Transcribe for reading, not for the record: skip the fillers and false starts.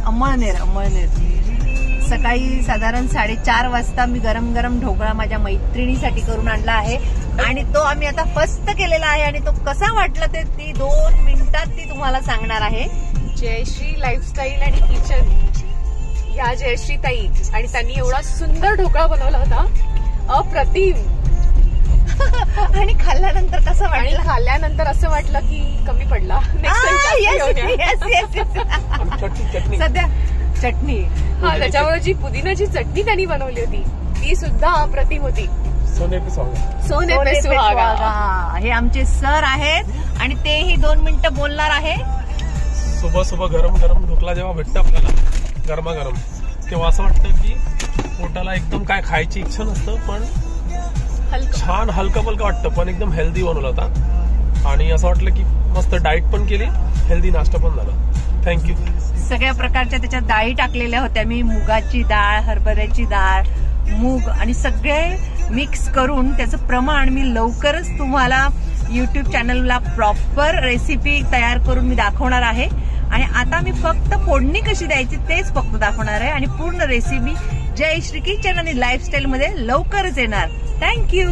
अमळनेर. सकाळी साधारण 4:30 वाजता मी गरम गरम ढोकळा माझ्या मैत्रिणीसाठी करून आणला आहे आणि तो आम्ही आता फस्त केलेला आहे आणि तो कसा वाटला ते ती 2 मिनिटात ती तुम्हाला सांगणार आहे. जयश्री लाईफस्टाईल आणि किचन ह्या जयश्री ताई, आणि त्यांनी एवढा सुंदर ढोकळा बनवला होता, अप्रतिम. आणि खाल्ल्यानंतर कसं वाटलं? आणि खाल्ल्यानंतर असं वाटलं की कमी पडला. सध्या चटणी, हा त्याच्यावर जी पुदिनाची चटणी त्यांनी बनवली होती ती सुद्धा अप्रतिम होती. सोने पे सुहागा. हे आमचे सर आहेत आणि तेही 2 मिनिटं बोलणार आहे. सुबह गरम गरम ढोकळा जेव्हा भेटतं आपल्याला गरमागरम, तेव्हा असं वाटतं की पोटाला एकदम काय खायची इच्छा नसतं, पण छान हलका पलका वाटतं, पण एकदम हेल्दी बनवला होता. आणि असं वाटलं की मस्त डाएट पण केली, हेल्दी नाश्ता पण झाला. थँक्यू. सगळ्या प्रकारच्या त्याच्यात डाळी टाकलेल्या होत्या मी, मुगाची डाळ, हरभऱ्याची डाळ, मूग आणि सगळे मिक्स करून त्याचं प्रमाण मी लवकरच तुम्हाला YouTube चॅनलला प्रॉपर रेसिपी तयार करून मी दाखवणार आहे. आणि आता मी फक्त फोडणी कशी द्यायची तेच फक्त दाखवणार आहे आणि पूर्ण रेसिपी जयश्री किचन आणि लाईफस्टाईल मध्ये लवकरच येणार. थँक्यू.